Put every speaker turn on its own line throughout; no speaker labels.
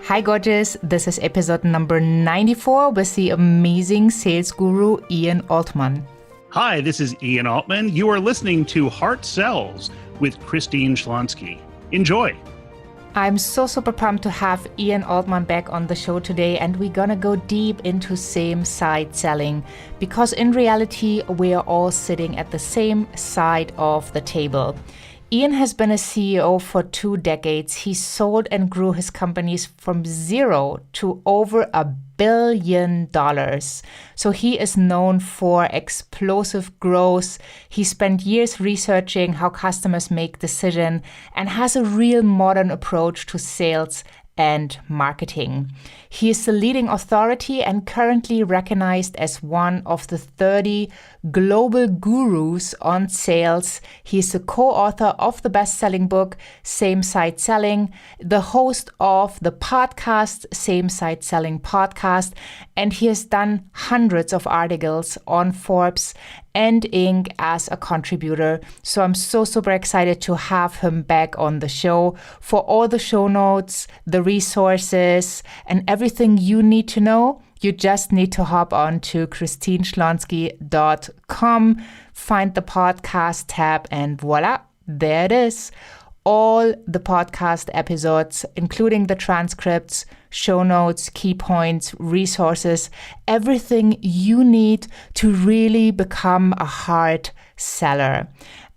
Hi, gorgeous. This is episode number 94 with the amazing sales guru, Ian Altman.
Hi, this is Ian Altman. You are listening to Heart Sells with Christine Schlonski. Enjoy.
I'm so super pumped to have Ian Altman back on the show today, and we're gonna go deep into same-side selling because in reality, we are all sitting at the same side of the table. Ian has been a CEO for 2 decades. He sold and grew his companies from zero to over $1 billion. So he is known for explosive growth. He spent years researching how customers make decisions and has a real modern approach to sales and marketing. He is the leading authority and currently recognized as one of the 30 global gurus on sales. He is the co-author of the best-selling book, Same-Side Selling, the host of the podcast, Same-Side Selling Podcast, and he has done hundreds of articles on Forbes and Inc. as a contributor. So I'm so super excited to have him back on the show. For all the show notes, the resources, and everything you need to know, you just need to hop on to christineschlonski.com, find the podcast tab, and voila, there it is. All the podcast episodes, including the transcripts, show notes, key points, resources, everything you need to really become a hard seller.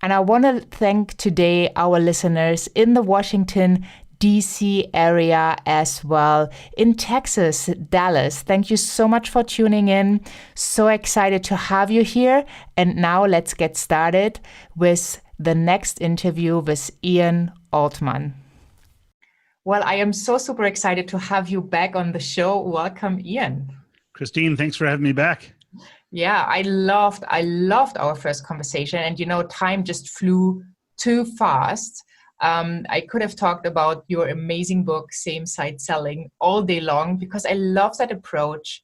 And I want to thank today our listeners in the Washington, DC area as well, in Texas, Dallas. Thank you so much for tuning in. So excited to have you here. And now let's get started with the next interview with Ian Altman. Well, I am so super excited to have you back on the show. Welcome, Ian.
Christine, thanks for having me back.
Yeah, I loved our first conversation, and time just flew too fast. I could have talked about your amazing book, Same-Side Selling, all day long because I love that approach.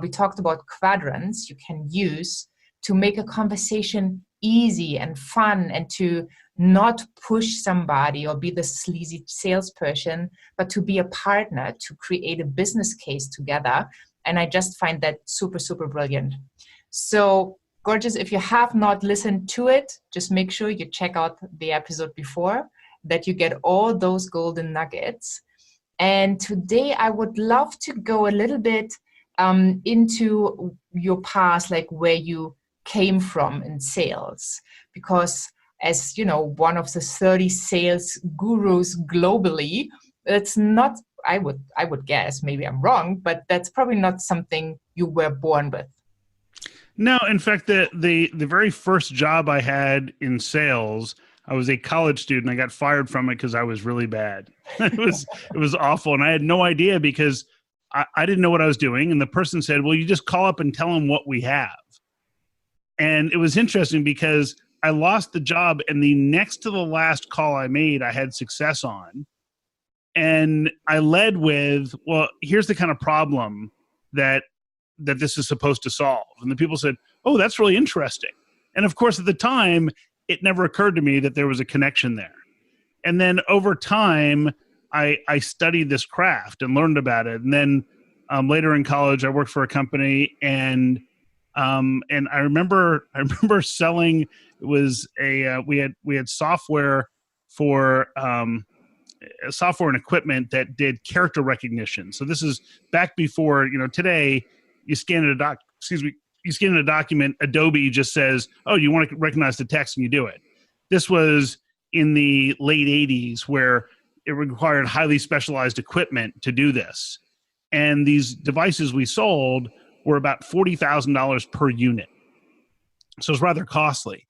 We talked about quadrants you can use to make a conversation easy and fun and to not push somebody or be the sleazy salesperson, but to be a partner, to create a business case together. And I just find that super, super brilliant. So, gorgeous, if you have not listened to it, just make sure you check out the episode before, that you get all those golden nuggets. And today I would love to go a little bit into your past, like where you came from in sales, because as you know, one of the 30 sales gurus globally, it's not, I would guess, maybe I'm wrong, but that's probably not something you were born with.
No, in fact, the very first job I had in sales, I was a college student. I got fired from it because I was really bad. It was awful. And I had no idea because I didn't know what I was doing. And the person said, well, you just call up and tell them what we have. And it was interesting because I lost the job, and the next to the last call I made, I had success on. And I led with, well, here's the kind of problem that this is supposed to solve. And the people said, oh, that's really interesting. And of course, at the time, it never occurred to me that there was a connection there. And then over time, I studied this craft and learned about it. And then later in college, I worked for a company, and I remember selling. It was we had software for software and equipment that did character recognition. So this is back before, today you scan a document, Adobe just says, oh, you want to recognize the text, and you do it. This was in the late 80s where it required highly specialized equipment to do this. And these devices we sold were about $40,000 per unit. So it's rather costly.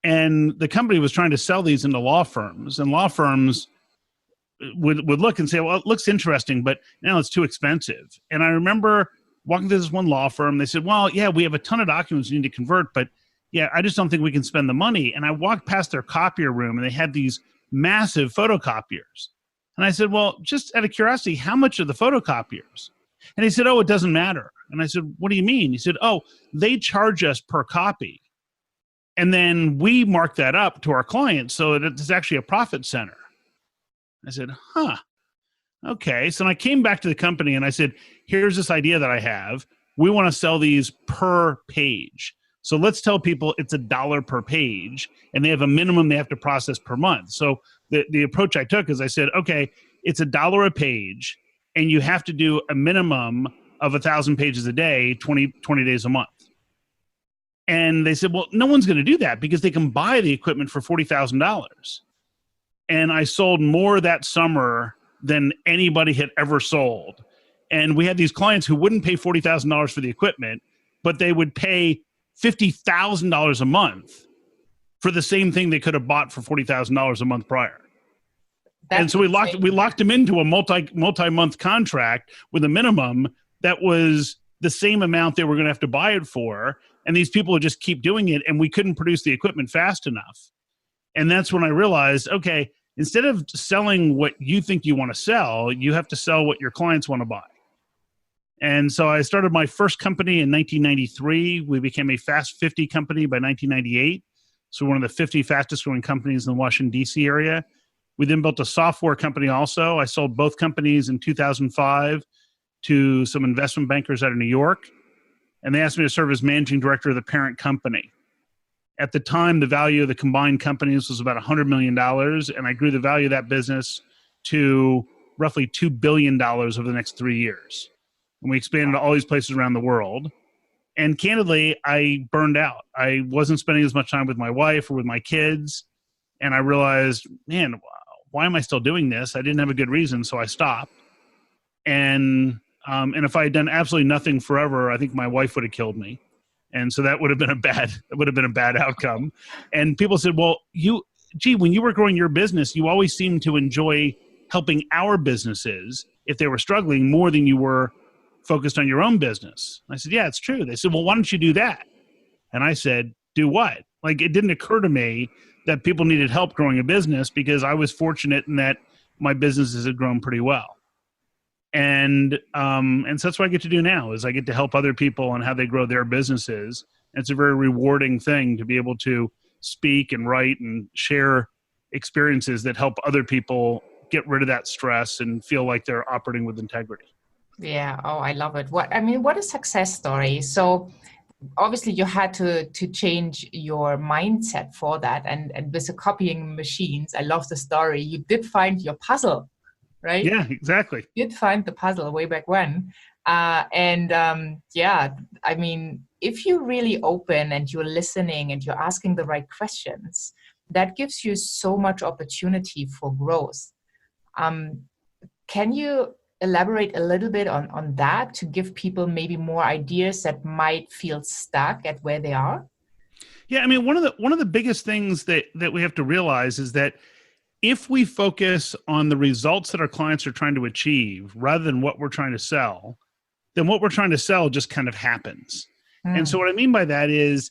And the company was trying to sell these into law firms, and law firms would look and say, well, it looks interesting, but now it's too expensive. And I remember walking to this one law firm. They said, well, yeah, we have a ton of documents we need to convert, but yeah, I just don't think we can spend the money. And I walked past their copier room, and they had these massive photocopiers. And I said, well, just out of curiosity, how much are the photocopiers? And he said, oh, it doesn't matter. And I said, what do you mean? He said, oh, they charge us per copy. And then we mark that up to our clients, so it's actually a profit center. I said, huh. Okay. So I came back to the company and I said, here's this idea that I have. We want to sell these per page. So let's tell people it's $1 per page and they have a minimum they have to process per month. So the approach I took is I said, okay, it's $1 a page and you have to do a minimum of 1,000 pages a day, 20 days a month. And they said, well, no one's going to do that because they can buy the equipment for $40,000. And I sold more that summer than anybody had ever sold. And we had these clients who wouldn't pay $40,000 for the equipment, but they would pay $50,000 a month for the same thing they could have bought for $40,000 a month prior. And so we locked them into a multi-month contract with a minimum that was the same amount they were going to have to buy it for. And these people would just keep doing it, and we couldn't produce the equipment fast enough. And that's when I realized, okay, instead of selling what you think you want to sell, you have to sell what your clients want to buy. And so I started my first company in 1993. We became a Fast 50 company by 1998. So one of the 50 fastest growing companies in the Washington, D.C. area. We then built a software company also. I sold both companies in 2005 to some investment bankers out of New York. And they asked me to serve as managing director of the parent company. At the time, the value of the combined companies was about $100 million. And I grew the value of that business to roughly $2 billion over the next 3 years. And we expanded to all these places around the world. And candidly, I burned out. I wasn't spending as much time with my wife or with my kids. And I realized, man, why am I still doing this? I didn't have a good reason, so I stopped. And if I had done absolutely nothing forever, I think my wife would have killed me. And so that would have been a bad outcome. And people said, well, when you were growing your business, you always seemed to enjoy helping our businesses if they were struggling more than you were focused on your own business. I said, yeah, it's true. They said, well, why don't you do that? And I said, do what? Like, it didn't occur to me that people needed help growing a business because I was fortunate in that my businesses had grown pretty well. And so that's what I get to do now is I get to help other people on how they grow their businesses. And it's a very rewarding thing to be able to speak and write and share experiences that help other people get rid of that stress and feel like they're operating with integrity.
Yeah. Oh, I love it. What a success story. So obviously you had to change your mindset for that. And with the copying machines, I love the story. You did find your puzzle, right?
Yeah, exactly.
You did find the puzzle way back when. Yeah, I mean, if you're really open and you're listening and you're asking the right questions, that gives you so much opportunity for growth. Can you elaborate a little bit on that to give people maybe more ideas that might feel stuck at where they are?
Yeah, I mean, one of the biggest things that we have to realize is that if we focus on the results that our clients are trying to achieve rather than what we're trying to sell, then what we're trying to sell just kind of happens. And so what I mean by that is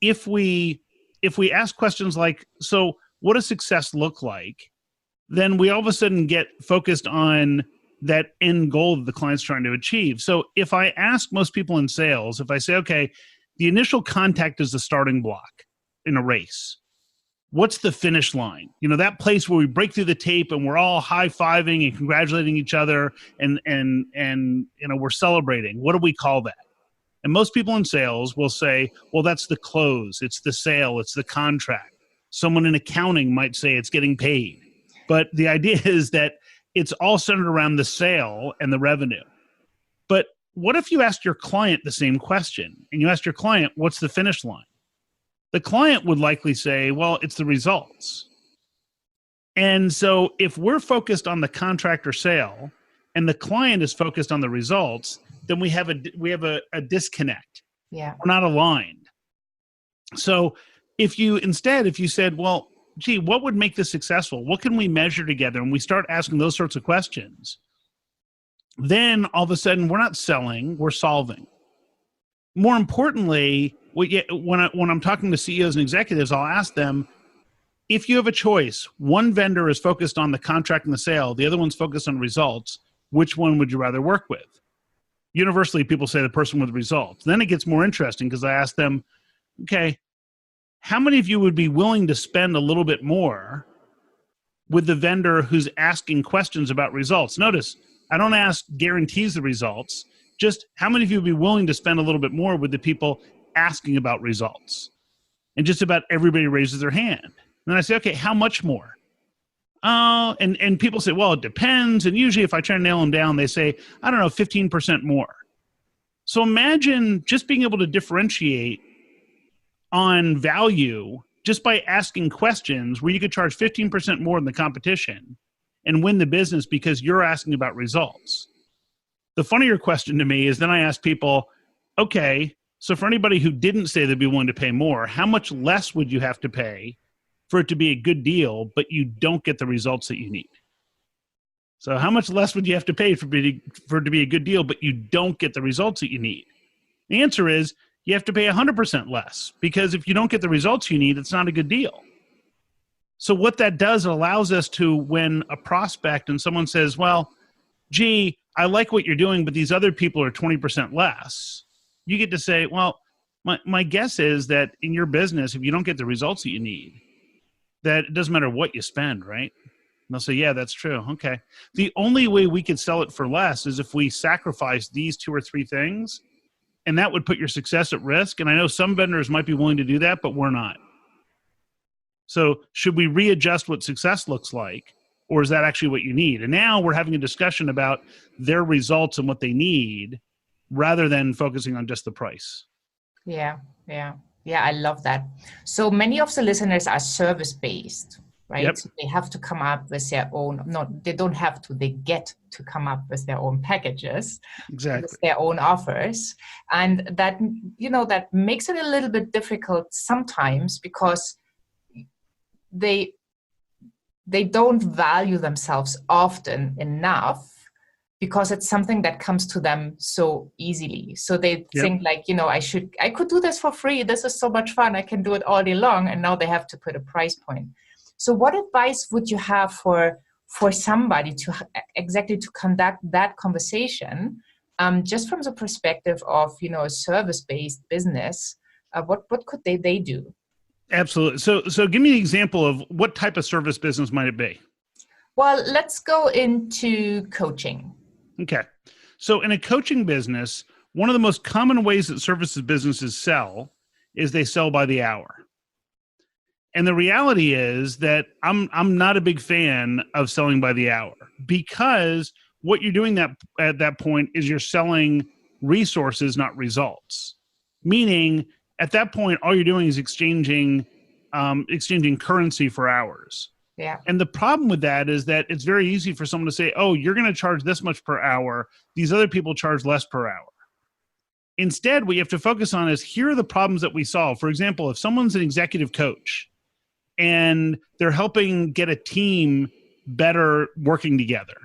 if we ask questions like, so what does success look like? Then we all of a sudden get focused on that end goal that the client's trying to achieve. So if I ask most people in sales, if I say, okay, the initial contact is the starting block in a race. What's the finish line? You know, that place where we break through the tape and we're all high-fiving and congratulating each other and you know, we're celebrating. What do we call that? And most people in sales will say, well, that's the close. It's the sale. It's the contract. Someone in accounting might say it's getting paid. But the idea is that it's all centered around the sale and the revenue. But what if you asked your client the same question and you asked your client, what's the finish line? The client would likely say, well, it's the results. And so if we're focused on the contract or sale and the client is focused on the results, then we have a disconnect.
Yeah.
We're not aligned. So if you said, well, gee, what would make this successful? What can we measure together? And we start asking those sorts of questions. Then all of a sudden we're not selling, we're solving. More importantly, when I'm talking to CEOs and executives, I'll ask them, if you have a choice, one vendor is focused on the contract and the sale, the other one's focused on results, which one would you rather work with? Universally, people say the person with results. Then it gets more interesting because I ask them, okay, how many of you would be willing to spend a little bit more with the vendor who's asking questions about results. Notice, I don't ask guarantees the results, just how many of you would be willing to spend a little bit more with the people asking about results? And just about everybody raises their hand. And then I say, okay, how much more? Oh, and people say, well, it depends. And usually if I try to nail them down, they say, I don't know, 15% more. So imagine just being able to differentiate on value just by asking questions where you could charge 15% more than the competition and win the business because you're asking about results. The funnier question to me is then I ask people, okay, so for anybody who didn't say they'd be willing to pay more, how much less would you have to pay for it to be a good deal, but you don't get the results that you need? So how much less would you have to pay for it to be a good deal, but you don't get the results that you need? The answer is you have to pay 100% less, because if you don't get the results you need, it's not a good deal. So what that does, it allows us to, when a prospect and someone says, well, gee, I like what you're doing, but these other people are 20% less, you get to say, well, my guess is that in your business, if you don't get the results that you need, that it doesn't matter what you spend, right? And they'll say, yeah, that's true. Okay. The only way we could sell it for less is if we sacrifice these 2 or 3 things, and that would put your success at risk. And I know some vendors might be willing to do that, but we're not. So should we readjust what success looks like, or is that actually what you need? And now we're having a discussion about their results and what they need rather than focusing on just the price.
Yeah, I love that. So many of the listeners are service-based, right?
Yep.
So they have to come up with their own, no, they don't have to, they get to come up with their own packages,
Exactly,
with their own offers. And that, that makes it a little bit difficult sometimes because they don't value themselves often enough, because it's something that comes to them so easily. So they think like, I could do this for free. This is so much fun. I can do it all day long. And now they have to put a price point. So what advice would you have for somebody to exactly to conduct that conversation, just from the perspective of, a service-based business? What could they do?
Absolutely. So give me an example of what type of service business might it be?
Well, let's go into coaching.
Okay. So in a coaching business, one of the most common ways that services businesses sell is they sell by the hour. And the reality is that I'm not a big fan of selling by the hour, because what you're doing at that point is you're selling resources, not results. Meaning at that point, all you're doing is exchanging currency for hours.
Yeah.
And the problem with that is that it's very easy for someone to say, oh, you're going to charge this much per hour. These other people charge less per hour. Instead, what you have to focus on is, here are the problems that we solve. For example, if someone's an executive coach and they're helping get a team better working together,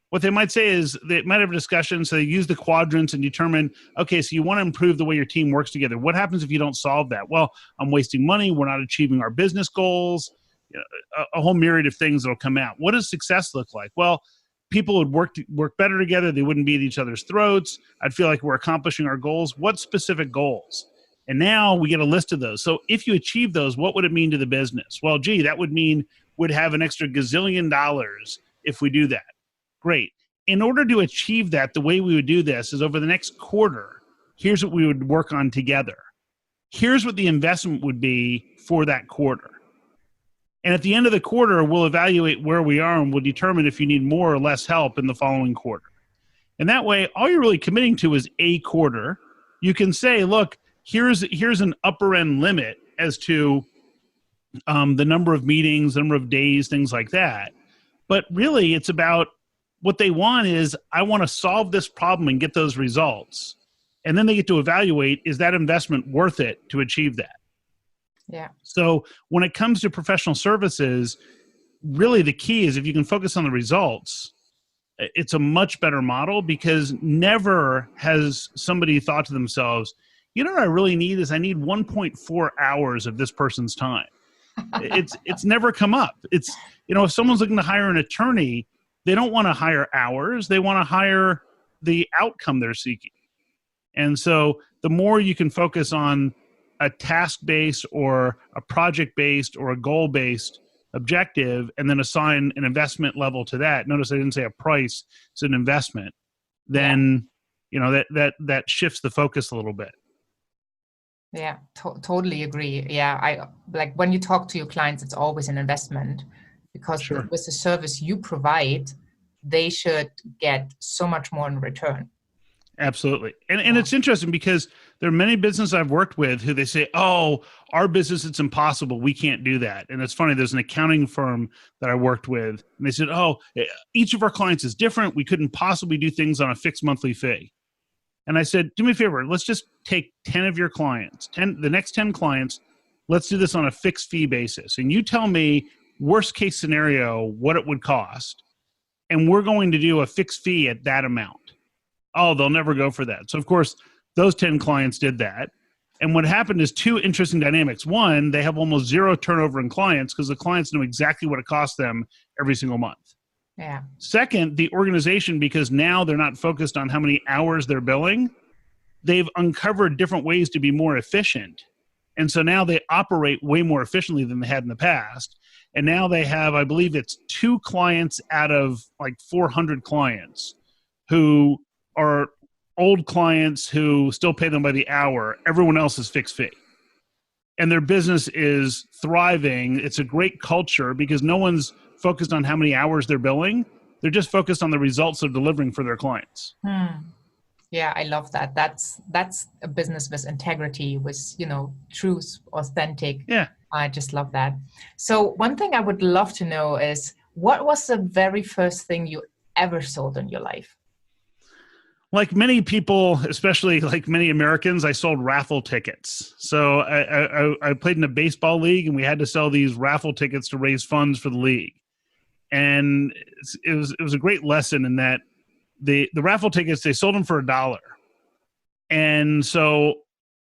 what they might say is they might have a discussion. So they use the quadrants and determine, okay, so you want to improve the way your team works together. What happens if you don't solve that? Well, I'm wasting money. We're not achieving our business goals. A whole myriad of things that'll come out. What does success look like? Well, people would work better together. They wouldn't be at each other's throats. I'd feel like we're accomplishing our goals. What specific goals? And now we get a list of those. So if you achieve those, what would it mean to the business? Well, gee, that would mean we'd have an extra gazillion dollars if we do that. Great. In order to achieve that, the way we would do this is, over the next quarter, here's what we would work on together. Here's what the investment would be for that quarter. And at the end of the quarter, we'll evaluate where we are and we'll determine if you need more or less help in the following quarter. And that way, all you're really committing to is a quarter. You can say, look, here's an upper end limit as to the number of meetings, the number of days, things like that. But really, it's about what they want is, I want to solve this problem and get those results. And then they get to evaluate, is that investment worth it to achieve that?
Yeah.
So when it comes to professional services, really the key is, if you can focus on the results, it's a much better model, because never has somebody thought to themselves, what I really need is, I need 1.4 hours of this person's time. It's never come up. It's, if someone's looking to hire an attorney, they don't want to hire hours. They want to hire the outcome they're seeking. And so the more you can focus on a task-based or a project-based or a goal-based objective and then assign an investment level to that. Notice I didn't say a price, it's an investment. Then, that shifts the focus a little bit.
Yeah, totally agree. Yeah, I like when you talk to your clients, it's always an investment because
Sure.
with the service you provide, they should get so much more in return.
Absolutely. And it's interesting because there are many businesses I've worked with who they say, oh, our business, it's impossible. We can't do that. And it's funny. There's an accounting firm that I worked with and they said, oh, each of our clients is different. We couldn't possibly do things on a fixed monthly fee. And I said, do me a favor. Let's just take 10 of your clients, the next 10 clients. Let's do this on a fixed fee basis. And you tell me worst case scenario, what it would cost. And we're going to do a fixed fee at that amount. Oh, they'll never go for that. So, of course, those 10 clients did that. And what happened is two interesting dynamics. One, they have almost zero turnover in clients because the clients know exactly what it costs them every single month.
Yeah.
Second, the organization, because now they're not focused on how many hours they're billing, they've uncovered different ways to be more efficient. And so now they operate way more efficiently than they had in the past. And now they have, I believe it's 2 clients out of like 400 clients who are old clients who still pay them by the hour. Everyone else is fixed fee. And their business is thriving. It's a great culture because no one's focused on how many hours they're billing. They're just focused on the results they're delivering for their clients.
Yeah, I love that. That's a business with integrity, with, truth, authentic.
Yeah.
I just love that. So one thing I would love to know is, what was the very first thing you ever sold in your life?
Like many people, especially like many Americans, I sold raffle tickets. So I played in a baseball league and we had to sell these raffle tickets to raise funds for the league. And it was a great lesson in that the raffle tickets, they sold them for $1. And so,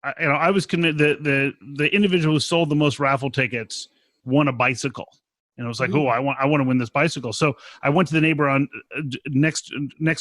I was convinced that the individual who sold the most raffle tickets won a bicycle. And I was like, oh, I want to win this bicycle. So I went to the neighbor on next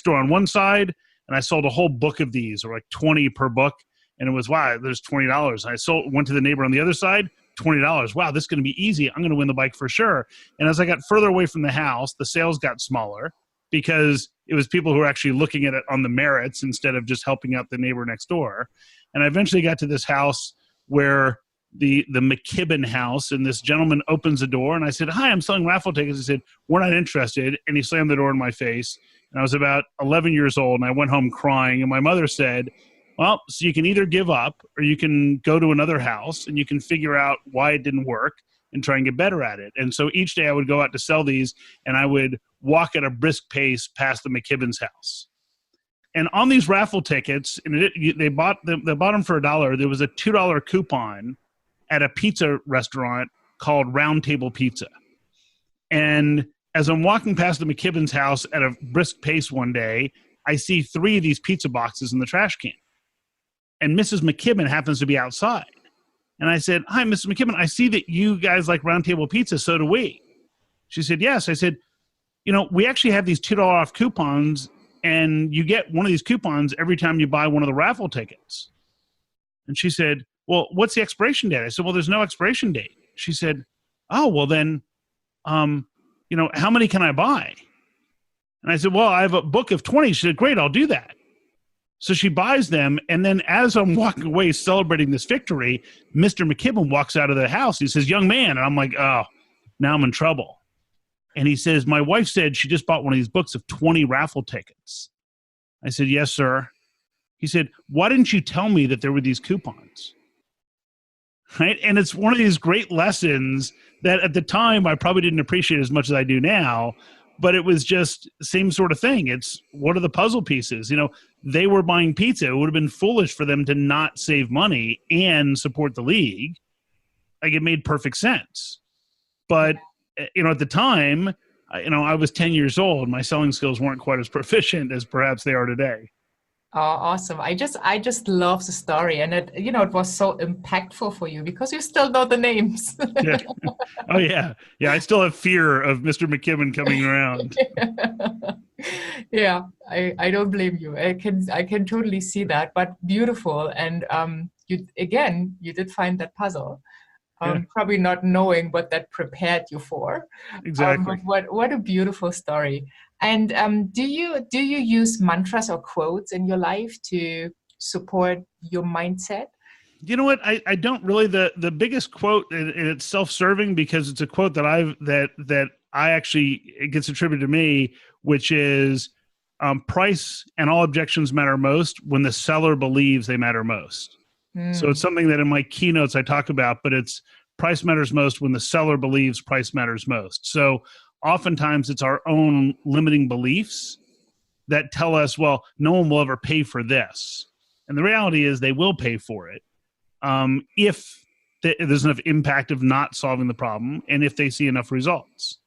door on one side, and I sold a whole book of these, or like 20 per book. And it was, wow, there's $20. I went to the neighbor on the other side, $20. Wow, this is going to be easy. I'm going to win the bike for sure. And as I got further away from the house, the sales got smaller because it was people who were actually looking at it on the merits instead of just helping out the neighbor next door. And I eventually got to this house where the McKibben house, and this gentleman opens the door and I said, hi, I'm selling raffle tickets. He said, we're not interested. And he slammed the door in my face. And I was about 11 years old and I went home crying. And my mother said, well, so you can either give up or you can go to another house and you can figure out why it didn't work and try and get better at it. And so each day I would go out to sell these and I would walk at a brisk pace past the McKibben's house. And on these raffle tickets, and they bought them for $1. There was a $2 coupon at a pizza restaurant called Round Table Pizza. And as I'm walking past the McKibben's house at a brisk pace one day, I see 3 of these pizza boxes in the trash can. And Mrs. McKibben happens to be outside. And I said, hi, Mrs. McKibben, I see that you guys like Round Table Pizza, so do we. She said, yes. I said, we actually have these $2 off coupons, and you get one of these coupons every time you buy one of the raffle tickets. And she said, well, what's the expiration date? I said, well, there's no expiration date. She said, oh, well then, how many can I buy? And I said, well, I have a book of 20. She said, great, I'll do that. So she buys them. And then as I'm walking away celebrating this victory, Mr. McKibben walks out of the house. He says, young man. And I'm like, oh, now I'm in trouble. And he says, my wife said she just bought one of these books of 20 raffle tickets. I said, yes, sir. He said, why didn't you tell me that there were these coupons? Right? And it's one of these great lessons that at the time I probably didn't appreciate as much as I do now, but it was just the same sort of thing. It's, what are the puzzle pieces? They were buying pizza. It would have been foolish for them to not save money and support the league. Like, it made perfect sense. But, at the time, I was 10 years old. My selling skills weren't quite as proficient as perhaps they are today.
Oh, awesome. I just love the story. And it was so impactful for you because you still know the names.
Yeah. Oh, yeah. Yeah, I still have fear of Mr. McKibben coming around.
Yeah, I don't blame you. I can totally see that, but beautiful. And you did find that puzzle.
Yeah.
Probably not knowing what that prepared you for.
Exactly.
But what a beautiful story. And do you use mantras or quotes in your life to support your mindset?
You know what? I don't really. The biggest quote, and it's self-serving because it's a quote that I actually, it gets attributed to me, which is price and all objections matter most when the seller believes they matter most. So it's something that in my keynotes I talk about, but it's price matters most when the seller believes price matters most. So oftentimes it's our own limiting beliefs that tell us, well, no one will ever pay for this. And the reality is they will pay for it if there's enough impact of not solving the problem and if they see enough results.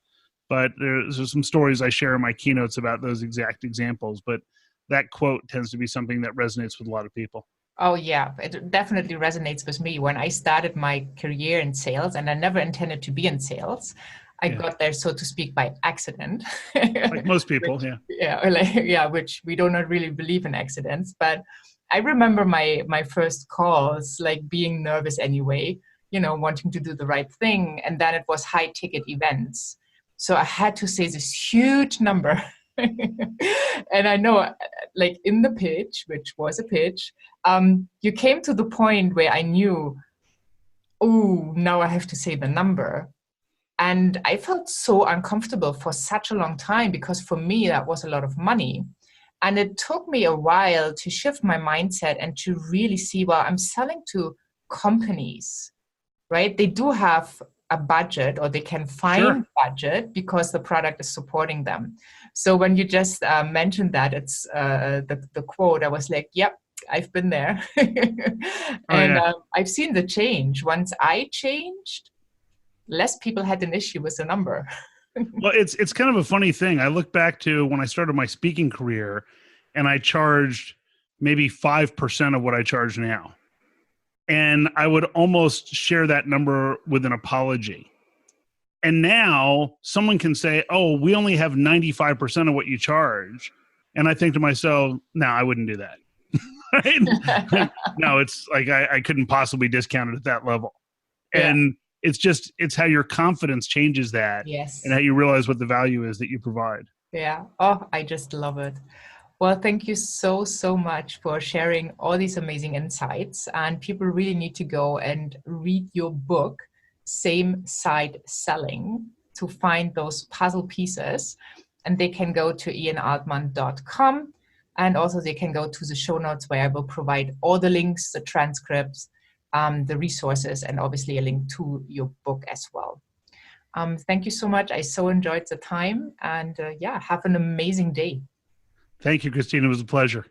But there's some stories I share in my keynotes about those exact examples. But that quote tends to be something that resonates with a lot of people.
Oh, yeah, it definitely resonates with me. When I started my career in sales, and I never intended to be in sales, I got there, so to speak, by accident.
Like most people,
which we do not really believe in accidents. But I remember my first calls, like being nervous anyway, wanting to do the right thing. And then it was high ticket events. So I had to say this huge number. And I know, like in the pitch, which was a pitch, you came to the point where I knew, oh, now I have to say the number. And I felt so uncomfortable for such a long time because for me, that was a lot of money. And it took me a while to shift my mindset and to really see, well, I'm selling to companies, right? They do have a budget, or they can find budget because the product is supporting them. So when you just mentioned that, it's the quote, I was like, yep, I've been there. I've seen the change. Once I changed, less people had an issue with the number.
Well, it's kind of a funny thing. I look back to when I started my speaking career and I charged maybe 5% of what I charge now. And I would almost share that number with an apology. And now someone can say, oh, we only have 95% of what you charge. And I think to myself, no, I wouldn't do that. Right? No, it's like I couldn't possibly discount it at that level. And it's how your confidence changes that.
Yes.
And how you realize what the value is that you provide.
Yeah. Oh, I just love it. Well, thank you so, so much for sharing all these amazing insights. And people really need to go and read your book, Same Side Selling, to find those puzzle pieces. And they can go to ianaltman.com. And also they can go to the show notes where I will provide all the links, the transcripts, the resources, and obviously a link to your book as well. Thank you so much. I so enjoyed the time. And have an amazing day.
Thank you, Christine. It was a pleasure.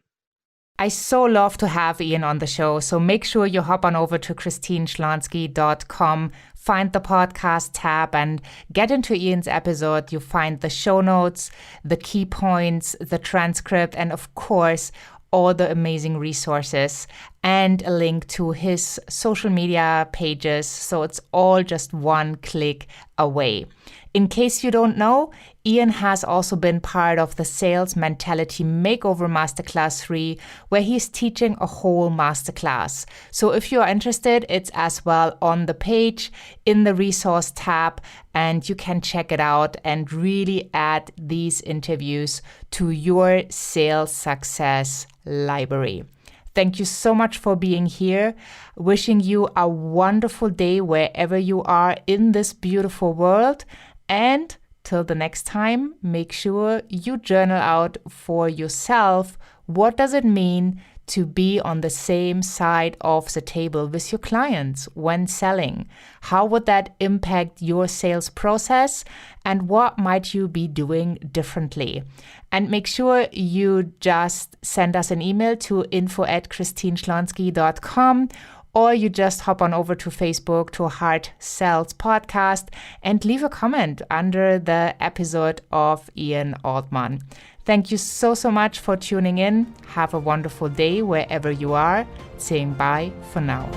I so love to have Ian on the show. So make sure you hop on over to christineschlonski.com, find the podcast tab and get into Ian's episode. You find the show notes, the key points, the transcript, and of course, all the amazing resources and a link to his social media pages. So it's all just one click away. In case you don't know, Ian has also been part of the Sales Mentality Makeover Masterclass 3, where he's teaching a whole masterclass. So if you're interested, it's as well on the page in the resource tab, and you can check it out and really add these interviews to your sales success library. Thank you so much for being here. Wishing you a wonderful day wherever you are in this beautiful world. And till the next time, make sure you journal out for yourself. What does it mean to be on the same side of the table with your clients when selling? How would that impact your sales process? And what might you be doing differently? And make sure you just send us an email to info@christineschlonski.com, or you just hop on over to Facebook to Heart Sells Podcast and leave a comment under the episode of Ian Altman. Thank you so, so much for tuning in. Have a wonderful day wherever you are. Saying bye for now.